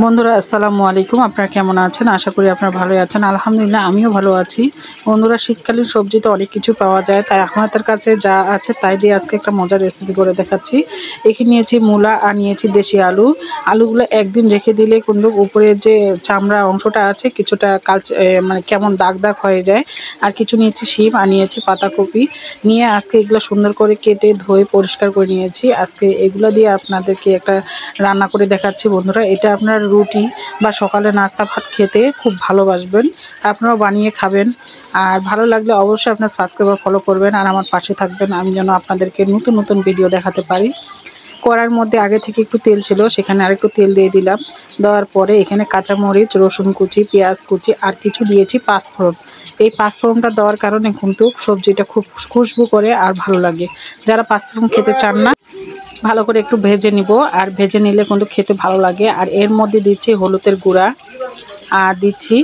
বন্ধুরা আসসালামু আলাইকুম। আপনারা কেমন আছেন? আশা করি আপনারা ভালোই আছেন। আলহামদুলিল্লাহ আমিও ভালো আছি। বন্ধুরা শীতকালীন সবজি তো অনেক কিছু পাওয়া যায়, তাই আপনাদের কাছে যা আছে তাই দিয়ে আজকে একটা মজার রেসিপি করে দেখাচ্ছি। এখানে নিয়েছি মূলা আর নিয়েছি দেশি আলু। আলুগুলো একদিন রেখে দিলে কিন্তু উপরের যে চামড়া অংশটা আছে কিছুটা মানে কেমন দাগ দাগ হয়ে যায়। আর কিছু নিয়েছি শিম আর নিয়েছি পাতাকপি। নিয়ে আজকে এগুলো সুন্দর করে কেটে ধুয়ে পরিষ্কার করে নিয়েছি। আজকে এগুলো দিয়ে আপনাদেরকে একটা রান্না করে দেখাচ্ছি। বন্ধুরা এটা আপনার রুটি বা সকালে নাস্তা ভাত খেতে খুব ভালোবাসবেন। আপনারাও বানিয়ে খাবেন। আর ভালো লাগলে অবশ্যই আপনার সাবস্ক্রাইব আর ফলো করবেন আর আমার পাশে থাকবেন, আমি যেন আপনাদেরকে নতুন নতুন ভিডিও দেখাতে পারি। কড়ার মধ্যে আগে থেকে একটু তেল ছিল, সেখানে আরেকটু তেল দিয়ে দিলাম। দেওয়ার পরে এখানে কাঁচামরিচ, রসুন কুচি, পেঁয়াজ কুচি আর কিছু দিয়েছি পাঁচফোড়ন। এই পাঁচফোড়নটা দেওয়ার কারণে কিন্তু সবজিটা খুব খুশবু করে আর ভালো লাগে। যারা পাঁচফোড়ন খেতে চান না, ভালো করে একটু ভেজে নিব। আর ভেজে নিলে কিন্তু খেতে ভালো লাগে। আর এর মধ্যে দিচ্ছি হলুদের গুঁড়া আর দিচ্ছি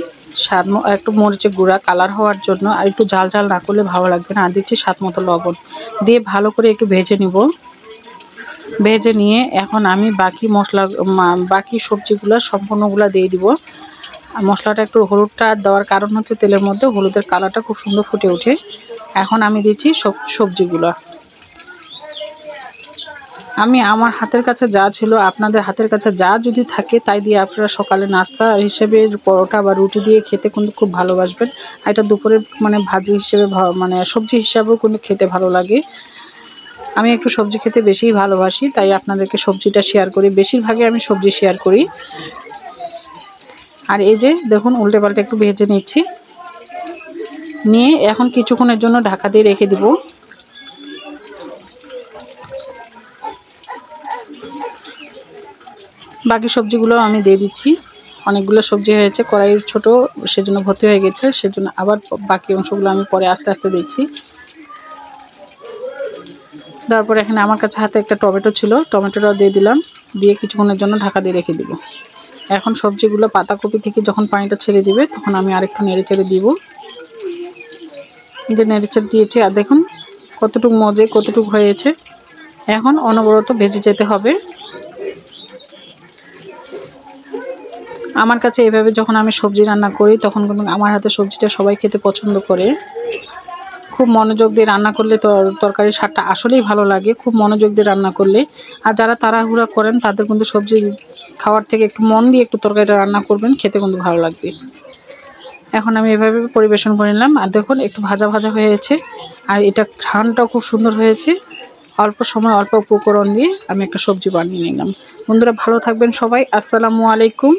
একটু মরিচের গুঁড়া কালার হওয়ার জন্য, আর একটু ঝাল ঝাল না করলে ভালো লাগবে না। আর দিচ্ছি স্বাদ মতো লবণ দিয়ে ভালো করে একটু ভেজে নিব। ভেজে নিয়ে এখন আমি বাকি সবজিগুলো সম্পূর্ণগুলো দিয়ে দিব। আর মশলাটা একটু হলুদটা দেওয়ার কারণ হচ্ছে তেলের মধ্যে হলুদের কালারটা খুব সুন্দর ফুটে ওঠে। এখন আমি দিচ্ছি সবজিগুলো। আমি আমার হাতের কাছে যা ছিল, আপনাদের হাতের কাছে যা যদি থাকে তাই দিয়ে আপনারা সকালে নাস্তা হিসেবে পরোটা বা রুটি দিয়ে খেতে কিন্তু খুব ভালোবাসবেন। আর এটা দুপুরে মানে ভাজি হিসেবে মানে সবজি হিসাবেও কিন্তু খেতে ভালো লাগে। আমি একটু সবজি খেতে বেশিই ভালোবাসি, তাই আপনাদেরকে সবজিটা শেয়ার করি। বেশিরভাগই আমি সবজি শেয়ার করি। আর এই যে দেখুন উল্টে পাল্টে একটু ভেজে নিচ্ছি। নিয়ে এখন কিছুক্ষণের জন্য ঢাকা দিয়ে রেখে দিব। বাকি সবজিগুলো আমি দিয়ে দিচ্ছি। অনেকগুলো সবজি হয়েছে, কড়াই ছোট সেজন্য ভর্তি হয়ে গেছে, সেজন্য আবার বাকি অংশগুলো আমি পরে আস্তে আস্তে দিচ্ছি। তারপর এখানে আমার কাছে হাতে একটা টমেটো ছিল, টমেটোটাও দিয়ে দিলাম। দিয়ে কিছুক্ষণের জন্য ঢাকা দিয়ে রেখে দিব। এখন সবজিগুলো পাতাকপি থেকে যখন পানিটা ছেড়ে দিবে তখন আমি আরেকটু নেড়ে চেড়ে দিব। যে নেড়ে চেড়ে দিয়েছি আর দেখুন কতটুকু হয়েছে। এখন অনবরত ভেজে যেতে হবে। আমার কাছে এভাবে যখন আমি সবজি রান্না করি তখন কিন্তু আমার হাতে সবজিটা সবাই খেতে পছন্দ করে। খুব মনোযোগ দিয়ে রান্না করলে তরকারির স্বাদটা আসলেই ভালো লাগে, খুব মনোযোগ দিয়ে রান্না করলে। আর যারা তাড়াহুড়া করেন তাদের কিন্তু সবজি খাওয়ার থেকে একটু মন দিয়ে একটু তরকারিটা রান্না করবেন, খেতে কিন্তু ভালো লাগবে। এখন আমি এভাবে পরিবেশন করে নিলাম। আর দেখুন একটু ভাজা ভাজা হয়েছে আর এটা ঘ্রাণটাও খুব সুন্দর হয়েছে। অল্প সময় অল্প উপকরণ দিয়ে আমি একটা সবজি বানিয়ে নিলাম। বন্ধুরা ভালো থাকবেন সবাই। আসসালামু আলাইকুম।